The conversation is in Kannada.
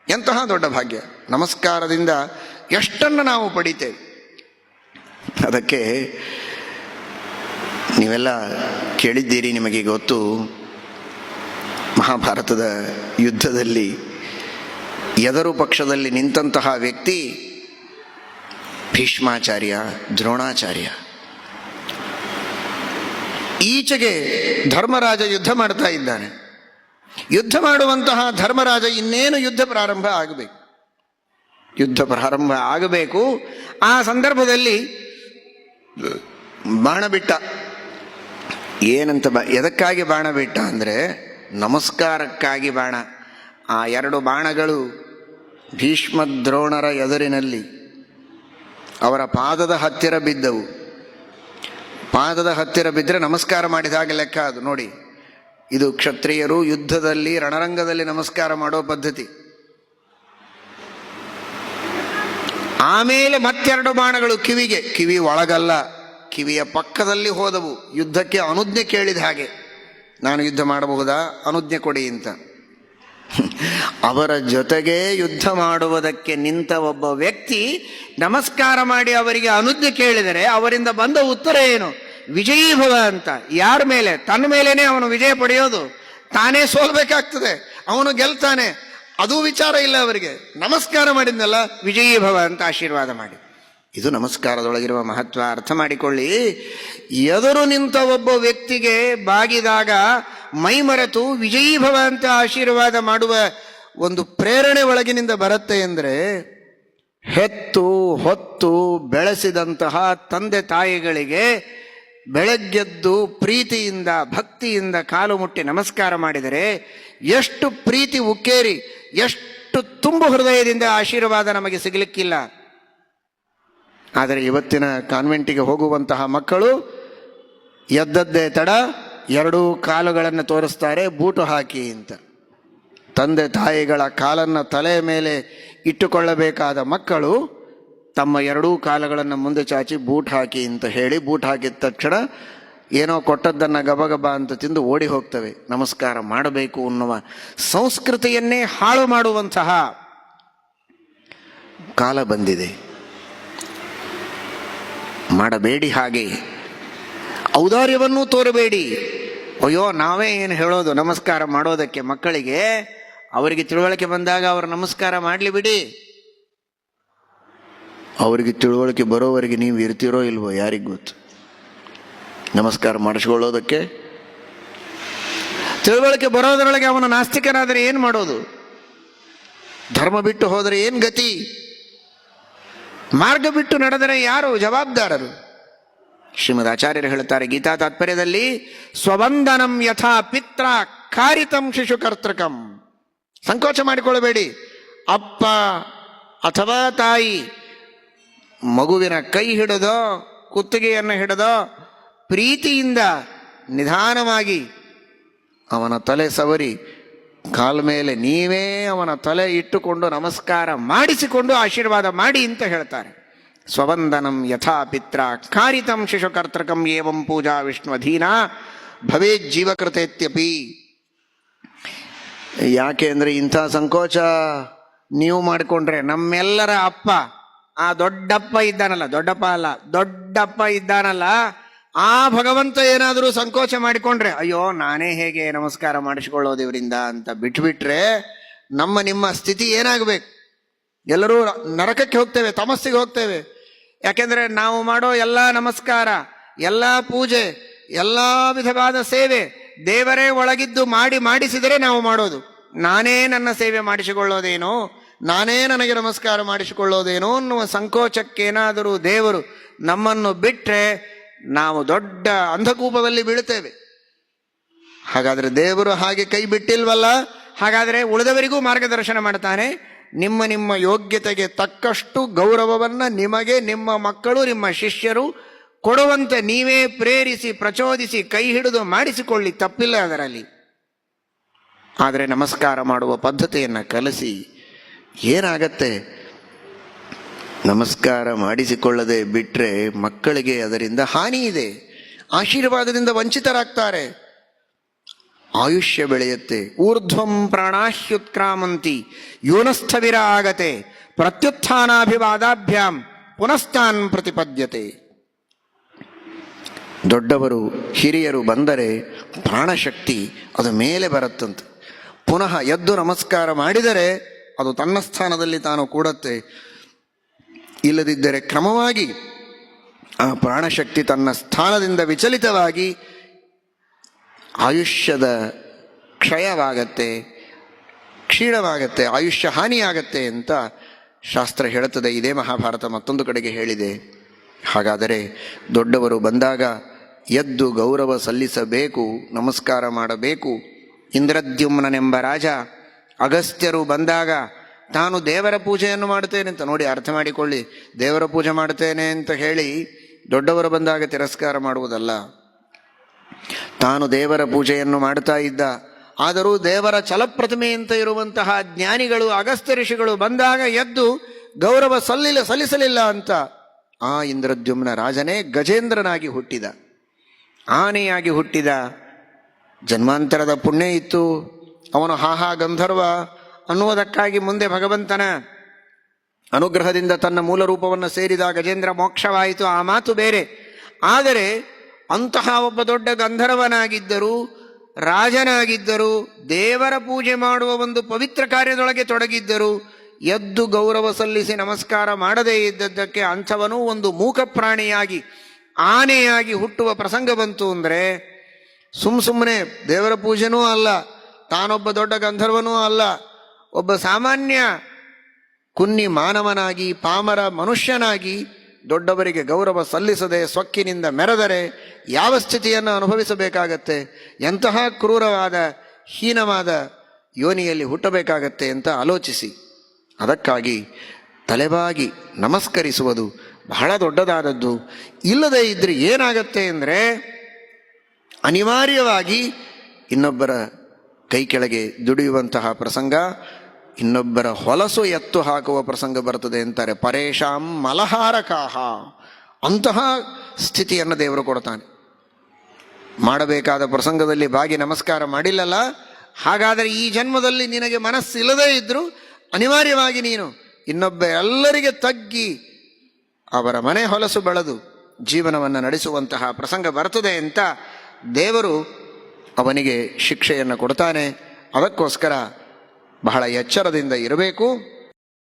ಎಂತಹ ದೊಡ್ಡ ಭಾಗ್ಯ! ನಮಸ್ಕಾರದಿಂದ ಎಷ್ಟನ್ನು ನಾವು ಪಡಿತೇವೆ. ಅದಕ್ಕೆ ನೀವೆಲ್ಲ ಕೇಳಿದ್ದೀರಿ, ನಿಮಗೆ ಗೊತ್ತು, ಮಹಾಭಾರತದ ಯುದ್ಧದಲ್ಲಿ ಎದರು ಪಕ್ಷದಲ್ಲಿ ನಿಂತಹ ವ್ಯಕ್ತಿ ಭೀಷ್ಮಾಚಾರ್ಯ, ದ್ರೋಣಾಚಾರ್ಯ. ಈಚೆಗೆ ಧರ್ಮರಾಜ ಯುದ್ಧ ಮಾಡ್ತಾ ಇದ್ದಾನೆ. ಯುದ್ಧ ಮಾಡುವಂತಹ ಧರ್ಮರಾಜ ಇನ್ನೇನು ಯುದ್ಧ ಪ್ರಾರಂಭ ಆಗಬೇಕು, ಆ ಸಂದರ್ಭದಲ್ಲಿ ಬಾಣ ಬಿಟ್ಟ. ಏನಂತ ಎದಕ್ಕಾಗಿ ಬಾಣ ಬಿಟ್ಟ ಅಂದರೆ ನಮಸ್ಕಾರಕ್ಕಾಗಿ ಬಾಣ. ಆ 2 ಬಾಣಗಳು ಭೀಷ್ಮ ದ್ರೋಣರ ಎದುರಿನಲ್ಲಿ ಅವರ ಪಾದದ ಹತ್ತಿರ ಬಿದ್ದವು. ಪಾದದ ಹತ್ತಿರ ಬಿದ್ದರೆ ನಮಸ್ಕಾರ ಮಾಡಿದಾಗ ಲೆಕ್ಕ ಅದು. ನೋಡಿ, ಇದು ಕ್ಷತ್ರಿಯರು ಯುದ್ಧದಲ್ಲಿ ರಣರಂಗದಲ್ಲಿ ನಮಸ್ಕಾರ ಮಾಡೋ ಪದ್ಧತಿ. ಆಮೇಲೆ ಮತ್ತೆರಡು ಬಾಣಗಳು ಕಿವಿ ಒಳಗಲ್ಲ, ಕಿವಿಯ ಪಕ್ಕದಲ್ಲಿ ಹೋದವು. ಯುದ್ಧಕ್ಕೆ ಅನುಜ್ಞೆ ಕೇಳಿದ ಹಾಗೆ, ನಾನು ಯುದ್ಧ ಮಾಡಬಹುದಾ, ಅನುಜ್ಞೆ ಕೊಡಿ ಅಂತ. ಅವರ ಜೊತೆಗೆ ಯುದ್ಧ ಮಾಡುವುದಕ್ಕೆ ನಿಂತ ಒಬ್ಬ ವ್ಯಕ್ತಿ ನಮಸ್ಕಾರ ಮಾಡಿ ಅವರಿಗೆ ಅನುಜ್ಞೆ ಕೇಳಿದರೆ ಅವರಿಂದ ಬಂದ ಉತ್ತರ ಏನು? ವಿಜಯೀಭವ ಅಂತ. ಯಾರ ಮೇಲೆ? ತನ್ನ ಮೇಲೇನೆ ಅವನು ವಿಜಯ ಪಡೆಯೋದು. ತಾನೇ ಸೋಲ್ಬೇಕಾಗ್ತದೆ, ಅವನು ಗೆಲ್ತಾನೆ, ಅದೂ ವಿಚಾರ ಇಲ್ಲ ಅವರಿಗೆ. ನಮಸ್ಕಾರ ಮಾಡಿದ್ನಲ್ಲ, ವಿಜಯೀಭವ ಅಂತ ಆಶೀರ್ವಾದ ಮಾಡಿ. ಇದು ನಮಸ್ಕಾರದೊಳಗಿರುವ ಮಹತ್ವ. ಅರ್ಥ ಮಾಡಿಕೊಳ್ಳಿ. ಎದುರು ನಿಂತ ಒಬ್ಬ ವ್ಯಕ್ತಿಗೆ ಬಾಗಿದಾಗ ಮೈ ಮರೆತು ವಿಜಯೀಭವ ಅಂತ ಆಶೀರ್ವಾದ ಮಾಡುವ ಒಂದು ಪ್ರೇರಣೆ ಒಳಗಿನಿಂದ ಬರುತ್ತೆ ಅಂದರೆ, ಹೆತ್ತು ಹೊತ್ತು ಬೆಳೆಸಿದಂತಹ ತಂದೆ ತಾಯಿಗಳಿಗೆ ಬೆಳಗ್ಗೆದ್ದು ಪ್ರೀತಿಯಿಂದ ಭಕ್ತಿಯಿಂದ ಕಾಲು ಮುಟ್ಟಿ ನಮಸ್ಕಾರ ಮಾಡಿದರೆ ಎಷ್ಟು ಪ್ರೀತಿ ಉಕ್ಕೇರಿ, ಎಷ್ಟು ತುಂಬು ಹೃದಯದಿಂದ ಆಶೀರ್ವಾದ ನಮಗೆ ಸಿಗಲಿಕ್ಕಿಲ್ಲ. ಆದರೆ ಇವತ್ತಿನ ಕಾನ್ವೆಂಟಿಗೆ ಹೋಗುವಂತಹ ಮಕ್ಕಳು ಎದ್ದದ್ದೇ ತಡ 2 ಕಾಲುಗಳನ್ನು ತೋರಿಸ್ತಾರೆ ಬೂಟು ಹಾಕಿ ಅಂತ. ತಂದೆ ತಾಯಿಗಳ ಕಾಲನ್ನು ತಲೆಯ ಮೇಲೆ ಇಟ್ಟುಕೊಳ್ಳಬೇಕಾದ ಮಕ್ಕಳು ತಮ್ಮ 2 ಕಾಲುಗಳನ್ನು ಮುಂದೆ ಚಾಚಿ ಬೂಟ್ ಹಾಕಿ ಅಂತ ಹೇಳಿ, ಬೂಟ್ ಹಾಕಿದ ತಕ್ಷಣ ಏನೋ ಕೊಟ್ಟದ್ದನ್ನು ಗಬಗಬ ಅಂತ ತಿಂದು ಓಡಿ ಹೋಗ್ತವೆ. ನಮಸ್ಕಾರ ಮಾಡಬೇಕು ಅನ್ನುವ ಸಂಸ್ಕೃತಿಯನ್ನೇ ಹಾಳು ಮಾಡುವಂತಹ ಕಾಲ ಬಂದಿದೆ. ಮಾಡಬೇಡಿ ಹಾಗೆ. ಔದಾರ್ಯವನ್ನೂ ತೋರಬೇಡಿ. ಅಯ್ಯೋ, ನಾವೇ ಏನು ಹೇಳೋದು ನಮಸ್ಕಾರ ಮಾಡೋದಕ್ಕೆ ಮಕ್ಕಳಿಗೆ? ಅವರಿಗೆ ತಿಳುವಳಿಕೆ ಬಂದಾಗ ಅವರು ನಮಸ್ಕಾರ ಮಾಡಲಿ ಬಿಡಿ. ಅವರಿಗೆ ತಿಳುವಳಿಕೆ ಬರೋವರೆಗೆ ನೀವು ಇರ್ತೀರೋ ಇಲ್ವೋ ಯಾರಿಗೆ ಗೊತ್ತು. ನಮಸ್ಕಾರ ಮಾಡಿಸ್ಕೊಳ್ಳೋದಕ್ಕೆ ತಿಳುವಳಿಕೆ ಬರೋದರೊಳಗೆ ಅವನು ನಾಸ್ತಿಕನಾದರೆ ಏನು ಮಾಡೋದು? ಧರ್ಮ ಬಿಟ್ಟು ಹೋದರೆ ಏನು ಗತಿ? ಮಾರ್ಗ ಬಿಟ್ಟು ನಡೆದರೆ ಯಾರು ಜವಾಬ್ದಾರರು? ಶ್ರೀಮದ್ ಆಚಾರ್ಯರು ಹೇಳುತ್ತಾರೆ ಗೀತಾ ತಾತ್ಪರ್ಯದಲ್ಲಿ, ಸ್ವವಂದನಂ ಯಥಾ ಪಿತ್ರ ಕಾರಿತಂ ಶಿಶು ಕರ್ತೃಕಂ. ಸಂಕೋಚ ಮಾಡಿಕೊಳ್ಳಬೇಡಿ. ಅಪ್ಪ ಅಥವಾ ತಾಯಿ ಮಗುವಿನ ಕೈ ಹಿಡಿದೋ ಕುತ್ತಿಗೆಯನ್ನು ಹಿಡಿದೋ ಪ್ರೀತಿಯಿಂದ ನಿಧಾನವಾಗಿ ಅವನ ತಲೆ ಸವರಿ ಕಾಲ ಮೇಲೆ ನೀವೇ ಅವನ ತಲೆ ಇಟ್ಟುಕೊಂಡು ನಮಸ್ಕಾರ ಮಾಡಿಸಿಕೊಂಡು ಆಶೀರ್ವಾದ ಮಾಡಿ ಅಂತ ಹೇಳ್ತಾರೆ. ಸ್ವವಂದನಂ ಯಥಾ ಪಿತ್ರ ಕಾರಿತಂ ಶಿಶು ಕರ್ತೃಕಂ ಏವಂ ಪೂಜಾ ವಿಷ್ಣುವಧೀನ ಭವೇತ್ ಜೀವಕೃತೇತ್ಯಪಿ. ಯಾಕೆ ಅಂದರೆ ಇಂಥ ಸಂಕೋಚ ನೀವು ಮಾಡಿಕೊಂಡ್ರೆ ನಮ್ಮೆಲ್ಲರ ಅಪ್ಪ, ಆ ದೊಡ್ಡಪ್ಪ ಇದ್ದಾನಲ್ಲ, ದೊಡ್ಡಪ್ಪ ಅಲ್ಲ, ದೊಡ್ಡಪ್ಪ ಇದ್ದಾನಲ್ಲ, ಆ ಭಗವಂತ ಏನಾದರೂ ಸಂಕೋಚ ಮಾಡಿಕೊಂಡ್ರೆ, ಅಯ್ಯೋ ನಾನೇ ಹೇಗೆ ನಮಸ್ಕಾರ ಮಾಡಿಸಿಕೊಳ್ಳೋದು ಇವರಿಂದ ಅಂತ ಬಿಟ್ಬಿಟ್ರೆ ನಿಮ್ಮ ಸ್ಥಿತಿ ಏನಾಗಬೇಕು? ಎಲ್ಲರೂ ನರಕಕ್ಕೆ ಹೋಗ್ತೇವೆ, ತಮಸ್ಸಿಗೆ ಹೋಗ್ತೇವೆ. ಯಾಕೆಂದರೆ ನಾವು ಮಾಡೋ ಎಲ್ಲ ನಮಸ್ಕಾರ, ಎಲ್ಲ ಪೂಜೆ, ಎಲ್ಲ ವಿಧವಾದ ಸೇವೆ ದೇವರೇ ಒಳಗಿದ್ದು ಮಾಡಿಸಿದರೆ ನಾವು ಮಾಡೋದು. ನಾನೇ ನನ್ನ ಸೇವೆ ಮಾಡಿಸಿಕೊಳ್ಳೋದೇನೋ, ನಾನೇ ನನಗೆ ನಮಸ್ಕಾರ ಮಾಡಿಸಿಕೊಳ್ಳೋದೇನೋ ಅನ್ನುವ ಸಂಕೋಚಕ್ಕೇನಾದರೂ ದೇವರು ನಮ್ಮನ್ನು ಬಿಟ್ಟರೆ ನಾವು ದೊಡ್ಡ ಅಂಧಕೂಪದಲ್ಲಿ ಬೀಳುತ್ತೇವೆ. ಹಾಗಾದರೆ ದೇವರು ಹಾಗೆ ಕೈ ಬಿಟ್ಟಿಲ್ವಲ್ಲ? ಹಾಗಾದರೆ ಉಳಿದವರಿಗೂ ಮಾರ್ಗದರ್ಶನ ಮಾಡ್ತಾನೆ. ನಿಮ್ಮ ಯೋಗ್ಯತೆಗೆ ತಕ್ಕಷ್ಟು ಗೌರವವನ್ನು ನಿಮಗೆ ನಿಮ್ಮ ಮಕ್ಕಳು, ನಿಮ್ಮ ಶಿಷ್ಯರು ಕೊಡುವಂತೆ ನೀವೇ ಪ್ರೇರಿಸಿ ಪ್ರಚೋದಿಸಿ ಕೈ ಹಿಡಿದು ಮಾಡಿಸಿಕೊಳ್ಳಿ, ತಪ್ಪಿಲ್ಲ ಅದರಲ್ಲಿ. ಆದರೆ ನಮಸ್ಕಾರ ಮಾಡುವ ಪದ್ಧತಿಯನ್ನು ಕಲಿಸಿ. ಏನಾಗತ್ತೆ? ನಮಸ್ಕಾರ ಮಾಡಿಸಿಕೊಳ್ಳದೆ ಬಿಟ್ಟರೆ ಮಕ್ಕಳಿಗೆ ಅದರಿಂದ ಹಾನಿ ಇದೆ, ಆಶೀರ್ವಾದದಿಂದ ವಂಚಿತರಾಗ್ತಾರೆ. ಆಯುಷ್ಯ ಬೆಳೆಯುತ್ತೆ. ಊರ್ಧ್ವಂ ಪ್ರಾಣಾಹ್ಯುತ್ಕ್ರಾಮಂತಿ ಯೂನಸ್ಥವಿರ ಆಗತೆ ಪ್ರತ್ಯುತ್ಥಾನಾಭಿವಾದಾಭ್ಯಾಂ ಪುನಸ್ತಾನ್ ಪ್ರತಿಪದ್ಯತೆ. ದೊಡ್ಡವರು ಹಿರಿಯರು ಬಂದರೆ ಪ್ರಾಣಶಕ್ತಿ ಅದು ಮೇಲೆ ಬರುತ್ತಂತೆ. ಪುನಃ ಎದ್ದು ನಮಸ್ಕಾರ ಮಾಡಿದರೆ ಅದು ತನ್ನ ಸ್ಥಾನದಲ್ಲಿ ತಾನು ಕೂಡತ್ತೆ. ಇಲ್ಲದಿದ್ದರೆ ಕ್ರಮವಾಗಿ ಆ ಪ್ರಾಣಶಕ್ತಿ ತನ್ನ ಸ್ಥಾನದಿಂದ ವಿಚಲಿತವಾಗಿ ಆಯುಷ್ಯದ ಕ್ಷಯವಾಗತ್ತೆ, ಕ್ಷೀಣವಾಗತ್ತೆ, ಆಯುಷ್ಯ ಹಾನಿಯಾಗತ್ತೆ ಅಂತ ಶಾಸ್ತ್ರ ಹೇಳುತ್ತದೆ. ಇದೇ ಮಹಾಭಾರತ ಮತ್ತೊಂದು ಕಡೆಗೆ ಹೇಳಿದೆ. ಹಾಗಾದರೆ ದೊಡ್ಡವರು ಬಂದಾಗ ಎದ್ದು ಗೌರವ ಸಲ್ಲಿಸಬೇಕು, ನಮಸ್ಕಾರ ಮಾಡಬೇಕು. ಇಂದ್ರದ್ಯುಮ್ನನೆಂಬ ರಾಜ ಅಗಸ್ತ್ಯರು ಬಂದಾಗ ತಾನು ದೇವರ ಪೂಜೆಯನ್ನು ಮಾಡುತ್ತೇನೆ ಅಂತ, ನೋಡಿ ಅರ್ಥ ಮಾಡಿಕೊಳ್ಳಿ, ದೇವರ ಪೂಜೆ ಮಾಡುತ್ತೇನೆ ಅಂತ ಹೇಳಿ ದೊಡ್ಡವರು ಬಂದಾಗ ತಿರಸ್ಕಾರ ಮಾಡುವುದಲ್ಲ. ತಾನು ದೇವರ ಪೂಜೆಯನ್ನು ಮಾಡ್ತಾ ಇದ್ದ, ಆದರೂ ದೇವರ ಛಲಪ್ರತಿಮೆ ಅಂತ ಇರುವಂತಹ ಜ್ಞಾನಿಗಳು ಅಗಸ್ತ್ಯ ಋಷಿಗಳು ಬಂದಾಗ ಎದ್ದು ಗೌರವ ಸಲ್ಲಿಸಲಿಲ್ಲ ಅಂತ ಆ ಇಂದ್ರದ್ಯುಮ್ನ ರಾಜನೇ ಗಜೇಂದ್ರನಾಗಿ ಹುಟ್ಟಿದ, ಆನೆಯಾಗಿ ಹುಟ್ಟಿದ. ಜನ್ಮಾಂತರದ ಪುಣ್ಯ ಇತ್ತು. ಅವನು ಹಾಹಾ ಗಂಧರ್ವ ಅನ್ನುವುದಕ್ಕಾಗಿ ಮುಂದೆ ಭಗವಂತನ ಅನುಗ್ರಹದಿಂದ ತನ್ನ ಮೂಲ ರೂಪವನ್ನು ಸೇರಿದ ಗಜೇಂದ್ರ ಮೋಕ್ಷವಾಯಿತು, ಆ ಮಾತು ಬೇರೆ. ಆದರೆ ಅಂತಹ ಒಬ್ಬ ದೊಡ್ಡ ಗಂಧರ್ವನಾಗಿದ್ದರೂ, ರಾಜನಾಗಿದ್ದರೂ, ದೇವರ ಪೂಜೆ ಮಾಡುವ ಒಂದು ಪವಿತ್ರ ಕಾರ್ಯದೊಳಗೆ ತೊಡಗಿದ್ದರು, ಎದ್ದು ಗೌರವ ಸಲ್ಲಿಸಿ ನಮಸ್ಕಾರ ಮಾಡದೇ ಇದ್ದದ್ದಕ್ಕೆ ಅಂಥವನು ಒಂದು ಮೂಕ ಪ್ರಾಣಿಯಾಗಿ ಆನೆಯಾಗಿ ಹುಟ್ಟುವ ಪ್ರಸಂಗ ಬಂತು ಅಂದರೆ ಸುಮ್ಮನೆ ದೇವರ ಪೂಜೆನೂ ಅಲ್ಲ, ತಾನೊಬ್ಬ ದೊಡ್ಡ ಗಂಧರ್ವನೂ ಅಲ್ಲ, ಒಬ್ಬ ಸಾಮಾನ್ಯ ಕುನ್ನಿ ಮಾನವನಾಗಿ ಪಾಮರ ಮನುಷ್ಯನಾಗಿ ದೊಡ್ಡವರಿಗೆ ಗೌರವ ಸಲ್ಲಿಸದೆ ಸೊಕ್ಕಿನಿಂದ ಮೆರೆದರೆ ಯಾವ ಸ್ಥಿತಿಯನ್ನು ಅನುಭವಿಸಬೇಕಾಗತ್ತೆ, ಎಂತಹ ಕ್ರೂರವಾದ ಹೀನವಾದ ಯೋನಿಯಲ್ಲಿ ಹುಟ್ಟಬೇಕಾಗತ್ತೆ ಅಂತ ಆಲೋಚಿಸಿ. ಅದಕ್ಕಾಗಿ ತಲೆಬಾಗಿ ನಮಸ್ಕರಿಸುವುದು ಬಹಳ ದೊಡ್ಡದಾದದ್ದು. ಇಲ್ಲದೇ ಇದ್ರೆ ಏನಾಗತ್ತೆ ಅಂದರೆ ಅನಿವಾರ್ಯವಾಗಿ ಇನ್ನೊಬ್ಬರ ಕೈ ಕೆಳಗೆ ದುಡಿಯುವಂತಹ ಪ್ರಸಂಗ, ಇನ್ನೊಬ್ಬರ ಹೊಲಸು ಎತ್ತು ಹಾಕುವ ಪ್ರಸಂಗ ಬರ್ತದೆ ಅಂತಾರೆ. ಪರೇಶಾಂ ಮಲಹಾರಕಾಹ, ಅಂತಹ ಸ್ಥಿತಿಯನ್ನು ದೇವರು ಕೊಡ್ತಾನೆ. ಮಾಡಬೇಕಾದ ಪ್ರಸಂಗದಲ್ಲಿ ಬಾಗಿ ನಮಸ್ಕಾರ ಮಾಡಿಲ್ಲಲ್ಲ, ಹಾಗಾದರೆ ಈ ಜನ್ಮದಲ್ಲಿ ನಿನಗೆ ಮನಸ್ಸಿಲ್ಲದೇ ಇದ್ದರೂ ಅನಿವಾರ್ಯವಾಗಿ ನೀನು ಇನ್ನೊಬ್ಬ ಎಲ್ಲರಿಗೆ ತಗ್ಗಿ ಅವರ ಮನೆ ಹೊಲಸು ಬೆಳೆದು ಜೀವನವನ್ನು ನಡೆಸುವಂತಹ ಪ್ರಸಂಗ ಬರ್ತದೆ ಅಂತ ದೇವರು ಅವನಿಗೆ ಶಿಕ್ಷೆಯನ್ನು ಕೊಡ್ತಾನೆ. ಅದಕ್ಕೋಸ್ಕರ ಬಹಳ ಎಚ್ಚರದಿಂದ ಇರಬೇಕು.